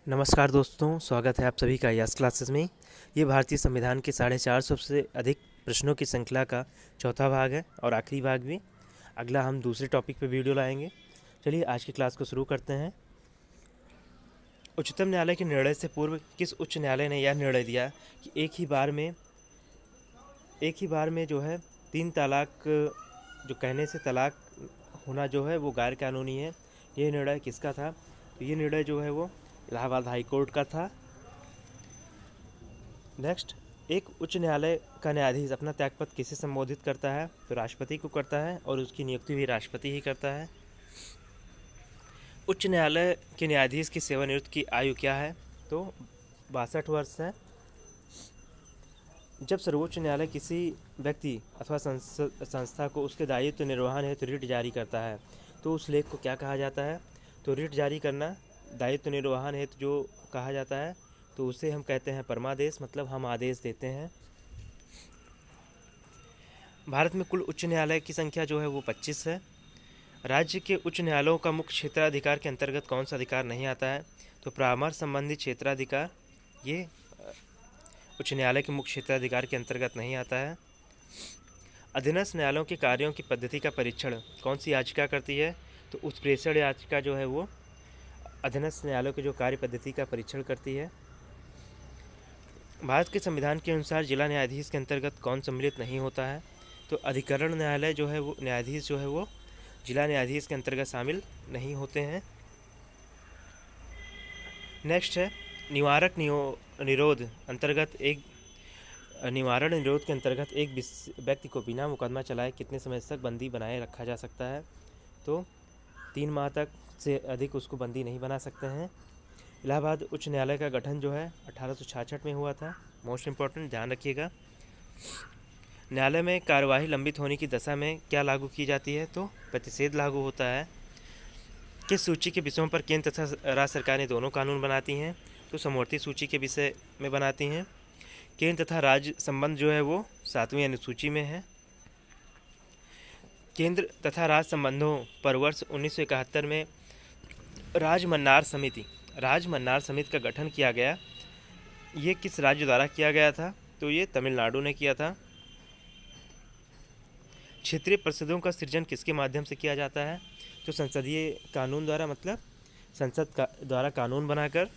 नमस्कार दोस्तों, स्वागत है आप सभी का यस क्लासेस में। ये भारतीय संविधान के 450 से अधिक प्रश्नों की श्रृंखला का चौथा भाग है और आखिरी भाग भी। अगला हम दूसरे टॉपिक पे वीडियो लाएंगे। चलिए आज की क्लास को शुरू करते हैं। उच्चतम न्यायालय के निर्णय से पूर्व किस उच्च न्यायालय ने यह निर्णय दिया कि एक ही बार में जो है 3 तलाक जो कहने से तलाक होना जो है वो गैर कानूनी है। ये निर्णय किसका था? तो ये निर्णय जो है वो इलाहाबाद हाई कोर्ट का था। नेक्स्ट, एक उच्च न्यायालय का न्यायाधीश अपना त्यागपत्र किसे संबोधित करता है? तो राष्ट्रपति को करता है और उसकी नियुक्ति भी राष्ट्रपति ही करता है। उच्च न्यायालय के न्यायाधीश की सेवानिवृत्ति की आयु क्या है? तो 62 वर्ष है। जब सर्वोच्च न्यायालय किसी व्यक्ति अथवा संस्था को उसके दायित्व निर्वहन हेतु रिट जारी करता है तो उस लेख को क्या कहा जाता है? तो रिट जारी करना दायित्व निर्वहन हेतु जो कहा जाता है तो उसे हम कहते हैं परमादेश, मतलब हम आदेश देते हैं। भारत में कुल उच्च न्यायालय की संख्या जो है वो 25 है। राज्य के उच्च न्यायालयों का मुख्य क्षेत्राधिकार के अंतर्गत कौन सा अधिकार नहीं आता है? तो परामर्श संबंधी क्षेत्राधिकार ये उच्च न्यायालय के मुख्य क्षेत्राधिकार के अंतर्गत नहीं आता है। अधीनस्थ न्यायालयों के कार्यों की पद्धति का परीक्षण कौन सी याचिका करती है? तो उत्प्रेषण याचिका जो है वो अधीनस्थ न्यायालयों के जो कार्य पद्धति का परीक्षण करती है। भारत के संविधान के अनुसार जिला न्यायाधीश के अंतर्गत कौन सम्मिलित नहीं होता है? तो अधिकरण न्यायालय जो है वो न्यायाधीश जो है वो जिला न्यायाधीश के अंतर्गत शामिल नहीं होते हैं। नेक्स्ट है निरोध के अंतर्गत एक व्यक्ति को बिना मुकदमा चलाए कितने समय तक बंदी बनाए रखा जा सकता है? तो 3 माह तक से अधिक उसको बंदी नहीं बना सकते हैं। इलाहाबाद उच्च न्यायालय का गठन जो है 1866 में हुआ था। मोस्ट इम्पॉर्टेंट, ध्यान रखिएगा। न्यायालय में कार्यवाही लंबित होने की दशा में क्या लागू की जाती है? तो प्रतिषेध लागू होता है। किस सूची के विषयों पर केंद्र तथा राज्य सरकारें दोनों कानून बनाती हैं? तो समवर्ती सूची के विषय में बनाती हैं। केंद्र तथा राज्य संबंध जो है वो 7वीं अनुसूची में है। केंद्र तथा राज्य संबंधों पर वर्ष 1971 में राजमन्नार समिति का गठन किया गया। ये किस राज्य द्वारा किया गया था? तो ये तमिलनाडु ने किया था। क्षेत्रीय परिषदों का सृजन किसके माध्यम से किया जाता है? तो संसदीय कानून द्वारा, मतलब संसद द्वारा कानून बनाकर।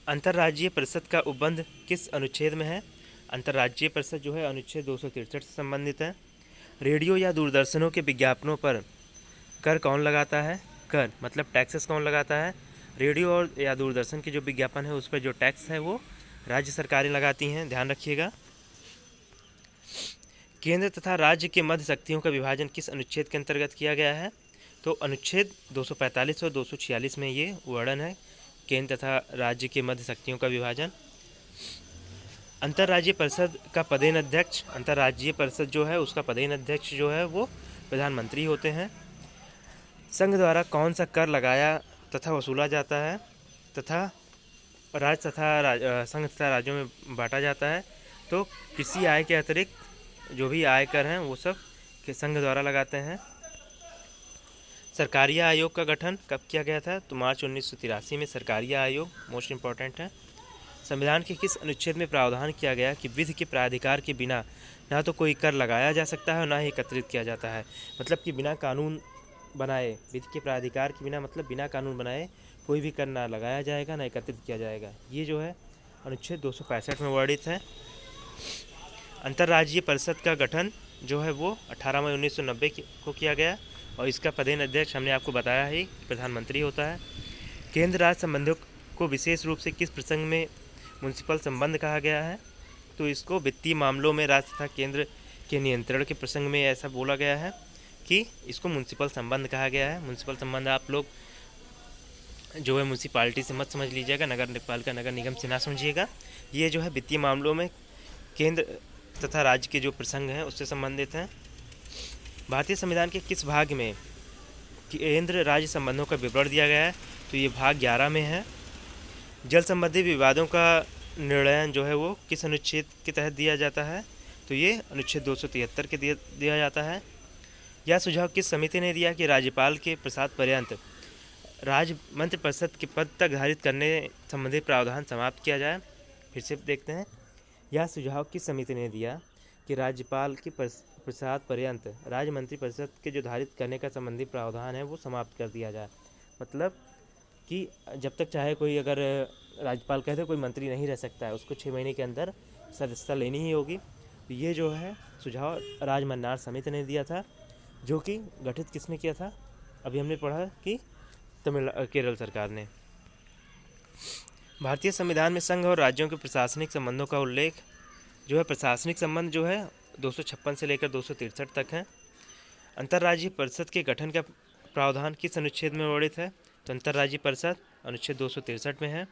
अंतर्राज्यीय परिषद का उपबंध किस अनुच्छेद में है? अंतर्राज्यीय परिषद जो है अनुच्छेद 263 से संबंधित है। रेडियो या दूरदर्शनों के विज्ञापनों पर कर कौन लगाता है? कर मतलब टैक्सेस कौन लगाता है? रेडियो और या दूरदर्शन के जो विज्ञापन है उस पर जो टैक्स है वो राज्य सरकारें लगाती हैं, ध्यान रखिएगा। केंद्र तथा राज्य के मध्य शक्तियों का विभाजन किस अनुच्छेद के अंतर्गत किया गया है? तो अनुच्छेद 245 और 246 में ये वर्णन है, केंद्र तथा राज्य के मध्य शक्तियों का विभाजन। अंतर्राज्यीय परिषद का पदेन अध्यक्ष, अंतर्राज्यीय परिषद जो है उसका पदेन अध्यक्ष जो है वो प्रधानमंत्री होते हैं। संघ द्वारा कौन सा कर लगाया तथा वसूला जाता है तथा संघ तथा राज्यों में बांटा जाता है? तो कृषि आय के अतिरिक्त जो भी आय कर हैं वो सब के संघ द्वारा लगाते हैं। सरकारिया आयोग का गठन कब किया गया था? तो मार्च 1983 में सरकारिया आयोग, मोस्ट इम्पॉर्टेंट है। संविधान के किस अनुच्छेद में प्रावधान किया गया कि विधि के प्राधिकार के बिना ना तो कोई कर लगाया जा सकता है और ना ही एकत्रित किया जाता है? मतलब कि बिना कानून बनाए, विधि के प्राधिकार के बिना मतलब बिना कानून बनाए कोई भी कर ना लगाया जाएगा ना एकत्रित किया जाएगा। ये जो है अनुच्छेद 265 में वर्णित है। अंतर्राज्यीय परिषद का गठन जो है वो 18 मई 1990 को किया गया और इसका पदेन अध्यक्ष हमने आपको बताया ही प्रधानमंत्री होता है। केंद्र राज्य संबंधों को विशेष रूप से किस प्रसंग में म्युनिसिपल संबंध कहा गया है? तो इसको वित्तीय मामलों में राज्य तथा केंद्र के नियंत्रण के प्रसंग में ऐसा बोला गया है कि इसको म्युनिसिपल संबंध कहा गया है। म्युनिसिपल संबंध आप लोग जो है म्यूनसिपालिटी से मत समझ लीजिएगा, नगर पालिका नगर निगम से ना समझिएगा। ये जो है वित्तीय मामलों में केंद्र तथा राज्य के जो प्रसंग हैं उससे संबंधित हैं। भारतीय संविधान के किस भाग में केंद्र राज्य संबंधों का विवरण दिया गया है? तो ये भाग 11 में है। जल संबंधी विवादों का निर्णय जो है वो किस अनुच्छेद के तहत दिया जाता है? तो ये अनुच्छेद 273 के दिया जाता है। यह सुझाव किस समिति ने दिया कि राज्यपाल के प्रसाद पर्यंत राज्य मंत्रिपरिषद के पद तक धारित करने संबंधी प्रावधान समाप्त किया जाए। फिर से देखते हैं, यह सुझाव किस समिति ने दिया कि राज्यपाल की प्रसाद पर्यंत राज्य मंत्रिपरिषद के जो धारित करने का संबंधी प्रावधान है वो समाप्त कर दिया जाए। मतलब कि जब तक चाहे कोई, अगर राज्यपाल कहते कोई मंत्री नहीं रह सकता है, उसको 6 महीने के अंदर सदस्यता लेनी ही होगी। तो ये जो है सुझाव राजमन्नार समिति ने दिया था, जो कि गठित किसने किया था? अभी हमने पढ़ा कि केरल सरकार ने। भारतीय संविधान में संघ और राज्यों के प्रशासनिक संबंधों का उल्लेख जो है, प्रशासनिक संबंध जो है 256 से लेकर 263 तक है। अंतर्राज्यीय परिषद के गठन का प्रावधान किस अनुच्छेद में वर्णित है? तो अंतर्राज्यीय परिषद अनुच्छेद 263 में है।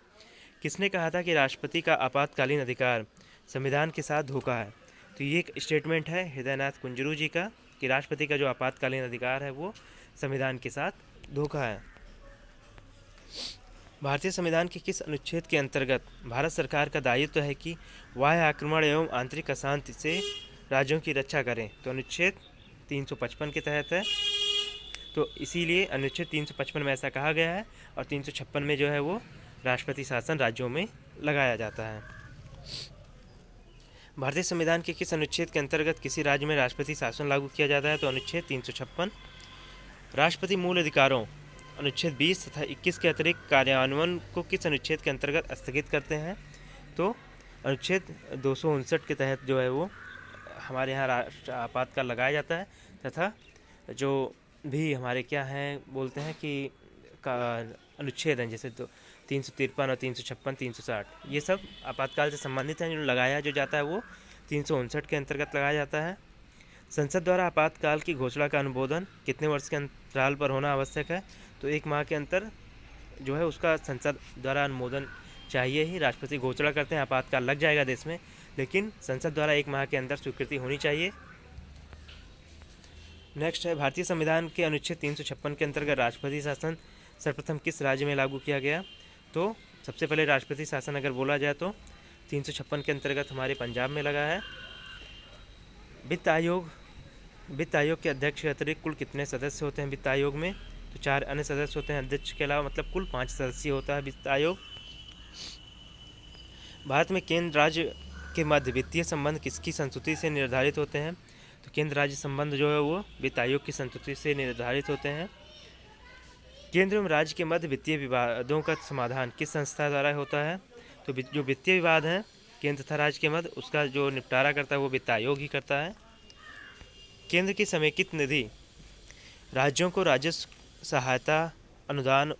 किसने कहा था कि राष्ट्रपति का आपातकालीन अधिकार संविधान के साथ धोखा है? तो ये एक स्टेटमेंट है हृदयनाथ कुंजरू जी का कि राष्ट्रपति का जो आपातकालीन अधिकार है वो संविधान के साथ धोखा है। भारतीय संविधान के किस अनुच्छेद के अंतर्गत भारत सरकार का दायित्व है कि बाह्य आक्रमण एवं आंतरिक अशांति से राज्यों की रक्षा करें? तो अनुच्छेद 355 के तहत है। तो इसीलिए अनुच्छेद 355 में ऐसा कहा गया है और 356 में जो है वो राष्ट्रपति शासन राज्यों में लगाया जाता है। भारतीय संविधान के किस अनुच्छेद के अंतर्गत किसी राज्य में राष्ट्रपति शासन लागू किया जाता है? तो अनुच्छेद 356। राष्ट्रपति मूल अधिकारों अनुच्छेद 20 तथा 21 के अतिरिक्त कार्यान्वयन को किस अनुच्छेद के अंतर्गत स्थगित करते हैं? तो अनुच्छेद 259 के तहत जो है वो हमारे यहाँ आपातकाल लगाया जाता है, तथा जो भी हमारे क्या हैं बोलते हैं कि अनुच्छेद हैं, जैसे 353 और 356, 360, ये सब आपातकाल से संबंधित हैं। जो लगाया जो जाता है वो 359 के अंतर्गत लगाया जाता है। संसद द्वारा आपातकाल की घोषणा का अनुमोदन कितने वर्ष के अंतराल पर होना आवश्यक है? तो 1 माह के अंतर जो है उसका संसद द्वारा अनुमोदन चाहिए ही। राष्ट्रपति घोषणा करते हैं आपातकाल लग जाएगा देश में, लेकिन संसद द्वारा 1 माह के अंदर स्वीकृति होनी चाहिए। नेक्स्ट है, भारतीय संविधान के अनुच्छेद 356 के अंतर्गत राष्ट्रपति शासन सर्वप्रथम किस राज्य में लागू किया गया? तो सबसे पहले राष्ट्रपति शासन अगर बोला जाए तो 356 के अंतर्गत हमारे पंजाब में लगा है। वित्त आयोग के अध्यक्ष के अतिरिक्त कुल कितने सदस्य होते हैं वित्त आयोग में? तो 4 अन्य सदस्य होते हैं अध्यक्ष के अलावा, मतलब कुल 5 सदस्य होता है वित्त आयोग। भारत में केंद्र राज्य के मध्य वित्तीय संबंध किसकी संस्तुति से निर्धारित होते हैं? तो केंद्र राज्य संबंध जो है वो वित्त आयोग की संस्तुति से निर्धारित होते हैं। केंद्र एवं राज्य के मध्य वित्तीय विवादों का समाधान किस संस्था द्वारा होता है? तो जो वित्तीय विवाद हैं केंद्र तथा राज्य के मध्य, उसका जो निपटारा करता है वो वित्त आयोग ही करता है। केंद्र की समेकित निधि राज्यों को राजस्व सहायता अनुदान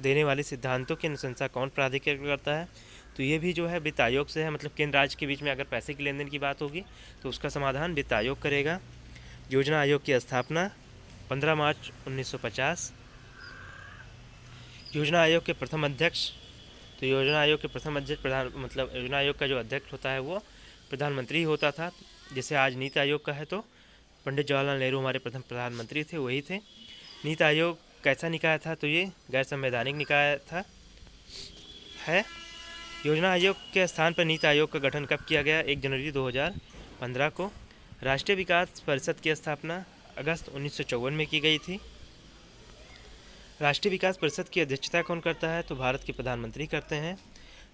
देने वाले सिद्धांतों की अनुशंसा कौन प्राधिकरण करता है? तो ये भी जो है वित्त आयोग से है। मतलब केंद्र राज्य के बीच में अगर पैसे की लेन देन की बात होगी तो उसका समाधान वित्त आयोग करेगा। योजना आयोग की स्थापना 15 मार्च 1950। योजना आयोग के प्रथम अध्यक्ष, तो योजना आयोग के प्रथम अध्यक्ष योजना आयोग का जो अध्यक्ष होता है वो प्रधानमंत्री होता था। जैसे आज नीति आयोग का है तो पंडित जवाहरलाल नेहरू हमारे प्रथम प्रधानमंत्री थे, वही थे। नीति आयोग कैसा निकाय था? तो ये गैर संवैधानिक निकाय था है। योजना आयोग के स्थान पर नीति आयोग का गठन कब किया गया? 1 जनवरी 2015 को। राष्ट्रीय विकास परिषद की स्थापना अगस्त 1954 में की गई थी। राष्ट्रीय विकास परिषद की अध्यक्षता कौन करता है? तो भारत के प्रधानमंत्री करते हैं।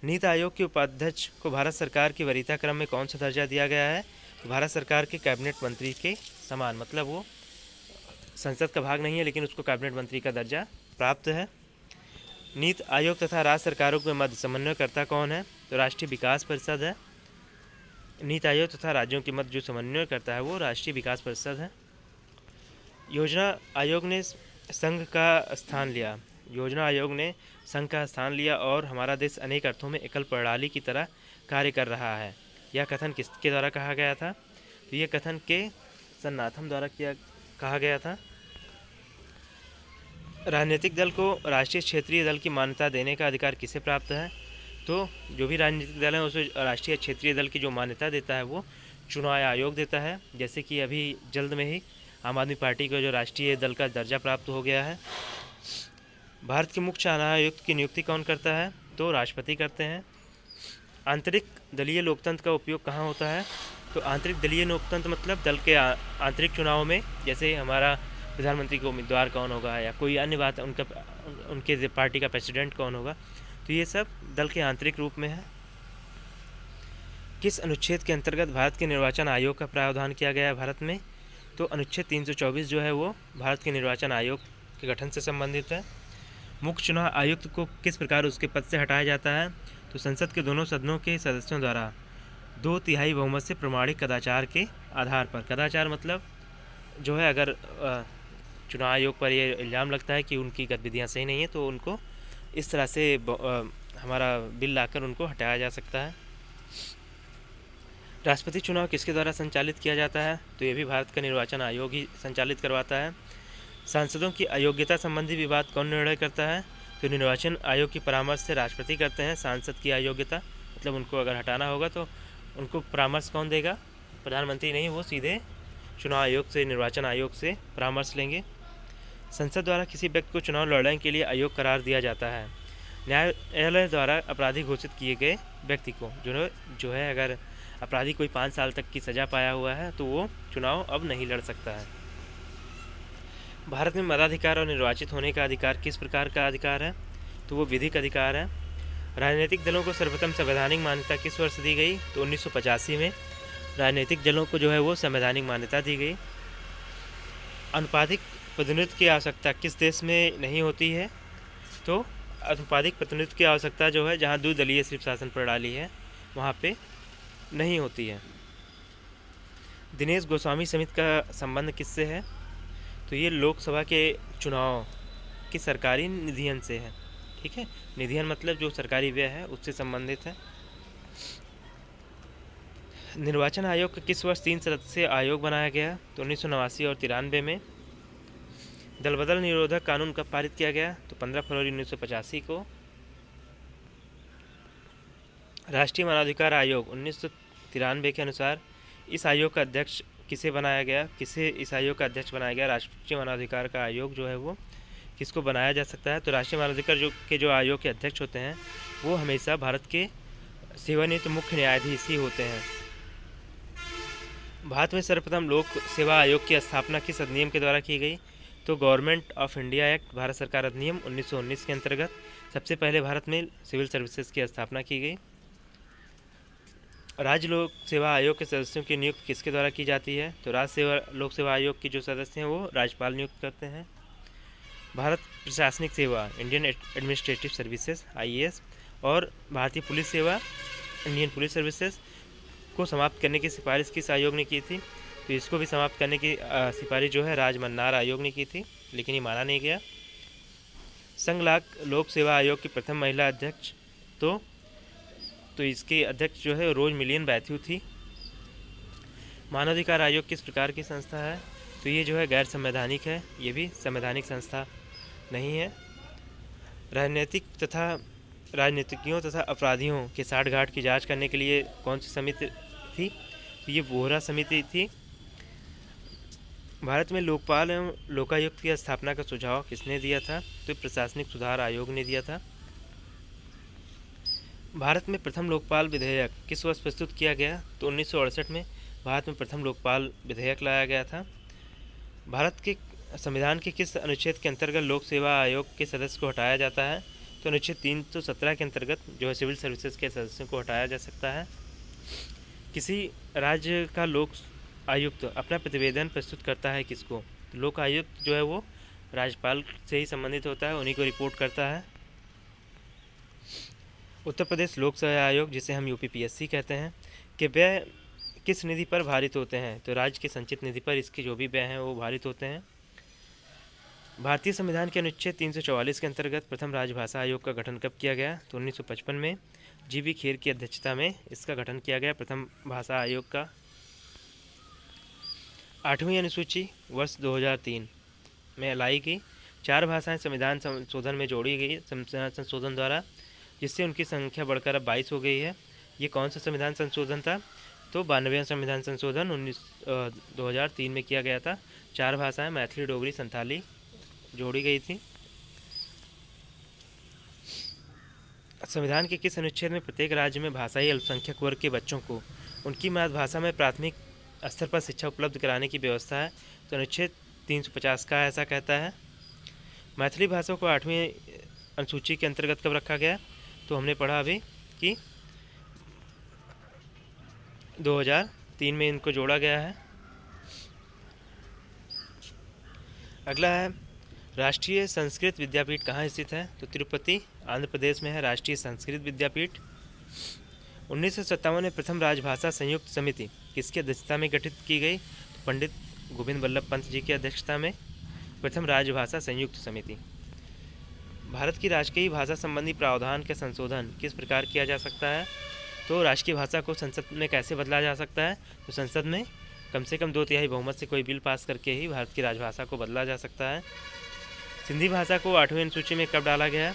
नीति आयोग के उपाध्यक्ष को भारत सरकार की वरीयता क्रम में कौन सा दर्जा दिया गया है? तो भारत सरकार के कैबिनेट मंत्री के समान, मतलब वो संसद का भाग नहीं है लेकिन उसको कैबिनेट मंत्री का दर्जा प्राप्त है। नीति आयोग तथा राज्य सरकारों के मध्य समन्वयकर्ता कौन है? तो राष्ट्रीय विकास परिषद है। नीति आयोग तथा राज्यों के मध्य जो समन्वय करता है वो राष्ट्रीय विकास परिषद है। योजना आयोग ने संघ का स्थान लिया। योजना आयोग ने संघ का स्थान लिया और हमारा देश अनेक अर्थों में एकल प्रणाली की तरह कार्य कर रहा है। यह कथन किसके द्वारा कहा गया था? तो ये कथन के सन्नाथम द्वारा कहा गया था। राजनीतिक दल को राष्ट्रीय क्षेत्रीय दल की मान्यता देने का अधिकार किसे प्राप्त है? तो जो भी राजनीतिक दल है उसे राष्ट्रीय क्षेत्रीय दल की जो मान्यता देता है वो चुनाव आयोग देता है। जैसे कि अभी जल्द में ही आम आदमी पार्टी को जो राष्ट्रीय दल का दर्जा प्राप्त हो गया है। भारत के मुख्य चुनाव आयुक्त की नियुक्ति कौन करता है? तो राष्ट्रपति करते हैं। आंतरिक दलीय लोकतंत्र का उपयोग कहाँ होता है? तो आंतरिक दलीय लोकतंत्र मतलब दल के आंतरिक चुनाव में, जैसे हमारा प्रधानमंत्री का उम्मीदवार कौन होगा या कोई अन्य बात उनके पार्टी का प्रेसिडेंट कौन होगा, तो ये सब दल के आंतरिक रूप में है। किस अनुच्छेद के अंतर्गत भारत के निर्वाचन आयोग का प्रावधान किया गया है भारत में, तो अनुच्छेद 324 जो है वो भारत के निर्वाचन आयोग के गठन से संबंधित है। मुख्य चुनाव आयुक्त को किस प्रकार उसके पद से हटाया जाता है, तो संसद के दोनों सदनों के सदस्यों द्वारा 2/3 बहुमत से प्रमाणिक कदाचार के आधार पर। कदाचार मतलब जो है अगर चुनाव आयोग पर ये इल्ज़ाम लगता है कि उनकी गतिविधियाँ सही नहीं है तो उनको इस तरह से हमारा बिल लाकर उनको हटाया जा सकता है। राष्ट्रपति चुनाव किसके द्वारा संचालित किया जाता है, तो ये भी भारत का निर्वाचन आयोग ही संचालित करवाता है। सांसदों की अयोग्यता संबंधी विवाद कौन निर्णय करता है, तो निर्वाचन आयोग की परामर्श से राष्ट्रपति करते हैं। सांसद की अयोग्यता मतलब उनको अगर हटाना होगा तो उनको परामर्श कौन देगा, प्रधानमंत्री नहीं, वो सीधे चुनाव आयोग से, निर्वाचन आयोग से परामर्श लेंगे। संसद द्वारा किसी व्यक्ति को चुनाव लड़ने के लिए अयोग्य करार दिया जाता है। न्यायालय द्वारा अपराधी घोषित किए गए व्यक्ति को जो है अगर अपराधी कोई 5 साल तक की सज़ा पाया हुआ है तो वो चुनाव अब नहीं लड़ सकता है। भारत में मताधिकार और निर्वाचित होने का अधिकार किस प्रकार का अधिकार है, तो वो विधिक अधिकार है। राजनीतिक दलों को सर्वप्रथम संवैधानिक मान्यता किस वर्ष दी गई, तो 1985 में राजनीतिक दलों को जो है वो संवैधानिक मान्यता दी गई। अनुपातिक प्रतिनिधित्व की आवश्यकता किस देश में नहीं होती है, तो अनुपातिक प्रतिनिधित्व की आवश्यकता जो है जहाँ द्विदलीय सिर्फ शासन प्रणाली है वहाँ पे नहीं होती है। दिनेश गोस्वामी समिति का संबंध किससे है, तो ये लोकसभा के चुनाव की सरकारी निधियन से है। ठीक है, निधियन मतलब जो सरकारी व्यय है उससे संबंधित है। निर्वाचन आयोग का किस वर्ष 3 सदस्यीय आयोग बनाया गया, तो 1989 और 93 में। दल बदल निरोधक कानून कब पारित किया गया, तो 15 फरवरी 1985 को। राष्ट्रीय मानवाधिकार आयोग 1993 के अनुसार इस आयोग का अध्यक्ष किसे बनाया गया, किसे इस आयोग का अध्यक्ष बनाया गया। राष्ट्रीय मानवाधिकार का आयोग जो है वो किसको बनाया जा सकता है, तो राष्ट्रीय मानवाधिकार जो आयोग के अध्यक्ष होते हैं वो हमेशा भारत के सेवानिवृत्त मुख्य न्यायाधीश ही होते हैं। भारत में सर्वप्रथम लोक सेवा आयोग की स्थापना किस अधिनियम के द्वारा की गई, तो government of India act, Bharat सरकार अधिनियम 1919 के अंतर्गत सबसे पहले भारत में सिविल सर्विसेज की स्थापना की गई। राज्य लोक सेवा आयोग के सदस्यों की नियुक्ति किसके द्वारा की जाती है, तो राज्य लोक सेवा आयोग के जो सदस्य हैं वो राज्यपाल नियुक्त करते हैं। भारत प्रशासनिक सेवा इंडियन एडमिनिस्ट्रेटिव सर्विसेज IAS और भारतीय पुलिस सेवा इंडियन पुलिस सर्विसेज को समाप्त करने की सिफारिश किस आयोग ने की थी, तो इसको भी समाप्त करने की सिफारिश जो है राजमन्नार आयोग ने की थी, लेकिन ये माना नहीं गया। संघ लोक सेवा आयोग की प्रथम महिला अध्यक्ष तो इसके अध्यक्ष जो है रोज मिलियन बैथ्यू थी। मानवाधिकार आयोग किस प्रकार की संस्था है, तो ये जो है गैर संवैधानिक है, ये भी संवैधानिक संस्था नहीं है। राजनीतिज्ञों तथा अपराधियों के साठगांठ की जांच करने के लिए कौन सी समिति थी, तो ये बोहरा समिति थी। भारत में लोकपाल एवं लोकायुक्त की स्थापना का सुझाव किसने दिया था, तो प्रशासनिक सुधार आयोग ने दिया था। भारत में प्रथम लोकपाल विधेयक किस वर्ष प्रस्तुत किया गया, तो 1968 में भारत में प्रथम लोकपाल विधेयक लाया गया था। भारत के संविधान के किस अनुच्छेद के अंतर्गत लोक सेवा आयोग के सदस्य को हटाया जाता है, तो अनुच्छेद 317 के अंतर्गत जो है सिविल सर्विसेज के सदस्यों को हटाया जा सकता है। किसी राज्य का लोक आयुक्त अपना प्रतिवेदन प्रस्तुत करता है किसको, तो लोक आयुक्त जो है वो राज्यपाल से ही संबंधित होता है, उन्हीं को रिपोर्ट करता है। उत्तर प्रदेश लोक सेवा आयोग जिसे हम UPPSC कहते हैं कि व्यय किस निधि पर भारित होते हैं, तो राज्य के संचित निधि पर इसके जो भी व्यय हैं वो भारित होते हैं। भारतीय संविधान के अनुच्छेद 344 के अंतर्गत प्रथम राजभाषा आयोग का गठन कब किया गया, तो 1955 में GV खेर की अध्यक्षता में इसका गठन किया गया प्रथम भाषा आयोग का। 8वीं अनुसूची वर्ष 2003 में लाई गई। 4 भाषाएं संविधान संशोधन में जोड़ी गई संशोधन द्वारा, जिससे उनकी संख्या बढ़कर अब 22 हो गई है। ये कौन सा संविधान संशोधन था, तो 92वां संविधान संशोधन 2003 में किया गया था। 4 भाषाएं मैथिली, डोगरी, संथाली जोड़ी गई थी। संविधान के किस अनुच्छेद में प्रत्येक राज्य में भाषाई अल्पसंख्यक वर्ग के बच्चों को उनकी मातृभाषा में प्राथमिक स्तर पर शिक्षा उपलब्ध कराने की व्यवस्था है, तो अनुच्छेद 350 का ऐसा कहता है। मैथिली भाषा को 8वीं अनुसूची के अंतर्गत कब रखा गया? तो हमने पढ़ा अभी कि 2003 में इनको जोड़ा गया है। अगला है राष्ट्रीय संस्कृत विद्यापीठ कहाँ स्थित है? तो तिरुपति आंध्र प्रदेश में है राष्ट्रीय संस्कृत विद्यापीठ। 1957 में प्रथम राजभाषा संयुक्त समिति किसकी अध्यक्षता में गठित की गई? तो पंडित गोविंद वल्लभ पंत जी की अध्यक्षता में प्रथम राजभाषा संयुक्त समिति। भारत की राजकीय भाषा संबंधी प्रावधान का संशोधन किस प्रकार किया जा सकता है? तो राष्ट्रीय भाषा को संसद में कैसे बदला जा सकता है? तो संसद में कम से कम 2/3 बहुमत से कोई बिल पास करके ही भारत की राजभाषा को बदला जा सकता है। सिंधी भाषा को 8वीं अनुसूची में कब डाला गया?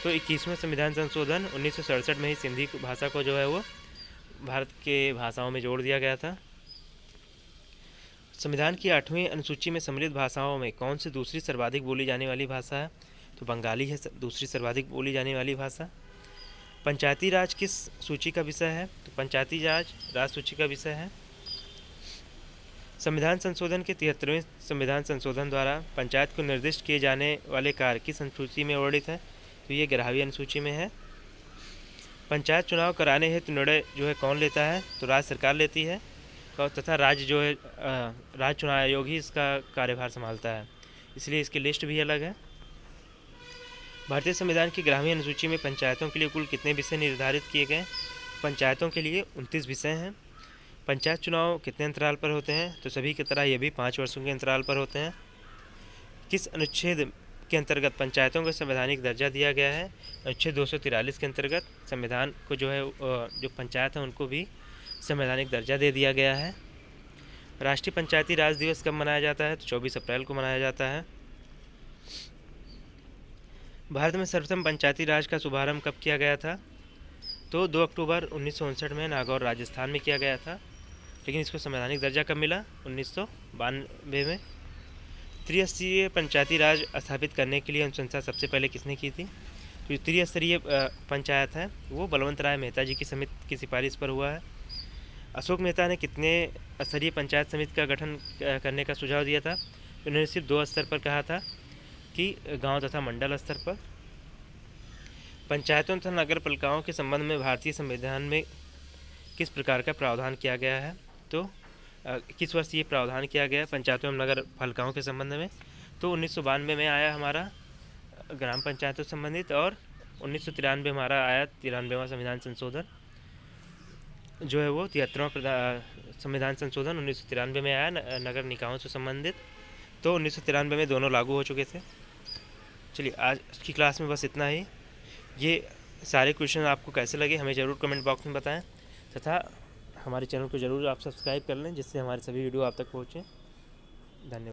तो 21वें संविधान संशोधन 1967 में ही सिंधी भाषा को जो है वो भारत के भाषाओं में जोड़ दिया गया था। संविधान की 8वीं अनुसूची में सम्मिलित भाषाओं में कौन सी दूसरी सर्वाधिक बोली जाने वाली भाषा है? तो बंगाली है दूसरी सर्वाधिक बोली जाने वाली भाषा। पंचायती राज किस सूची का विषय है? तो पंचायती राज सूची का विषय है। संविधान संशोधन के 73वें संविधान संशोधन द्वारा पंचायत को निर्दिष्ट किए जाने वाले कार्य किस अनुसूची में वर्णित है? तो ये 11वीं अनुसूची में है। पंचायत चुनाव कराने हेतु निर्णय जो है कौन लेता है? तो राज्य सरकार लेती है तथा राज्य जो है राज्य चुनाव आयोग ही इसका कार्यभार संभालता है, इसलिए इसकी लिस्ट भी अलग है। भारतीय संविधान की 11वीं अनुसूची में पंचायतों के लिए कुल कितने विषय निर्धारित किए गए? पंचायतों के लिए 29 विषय हैं। पंचायत चुनाव कितने अंतराल पर होते हैं? तो सभी की तरह ये भी 5 वर्षों के अंतराल पर होते हैं। किस अनुच्छेद के अंतर्गत पंचायतों को संवैधानिक दर्जा दिया गया है? अनुच्छेद 243 के अंतर्गत संविधान को जो है जो पंचायत है उनको भी संवैधानिक दर्जा दे दिया गया है। राष्ट्रीय पंचायती राज दिवस कब मनाया जाता है? तो 24 अप्रैल को मनाया जाता है। भारत में सर्वप्रथम पंचायती राज का शुभारंभ कब किया गया था? तो 2 अक्टूबर 1959 में नागौर राजस्थान में किया गया था। लेकिन इसको संवैधानिक दर्जा कब मिला? 1992 में। त्रिस्तरीय पंचायती राज स्थापित करने के लिए अनुशंसा सबसे पहले किसने की थी? तो त्रिस्तरीय पंचायत है वो बलवंत राय मेहता जी की समिति की सिफारिश पर हुआ है। अशोक मेहता ने कितने स्तरीय पंचायत समिति का गठन करने का सुझाव दिया था? उन्होंने सिर्फ 2 स्तर पर कहा था कि गांव तथा मंडल स्तर पर। पंचायतों तथा नगर पालिकाओं के संबंध में भारतीय संविधान में किस प्रकार का प्रावधान किया गया है? तो किस वर्ष ये प्रावधान किया गया पंचायतों एवं नगर पालिकाओं के संबंध में? तो 1992 में आया हमारा ग्राम पंचायतों से संबंधित, और 1993 हमारा आया 93वां संविधान संशोधन जो है वो 73वां संविधान संशोधन 1993 में आया नगर निकायों से संबंधित। तो 1993 में दोनों लागू हो चुके थे। चलिए आज की क्लास में बस इतना ही। ये सारे क्वेश्चन आपको कैसे लगे हमें ज़रूर कमेंट बॉक्स में बताएं तथा हमारे चैनल को ज़रूर आप सब्सक्राइब कर लें जिससे हमारे सभी वीडियो आप तक पहुँचें। धन्यवाद।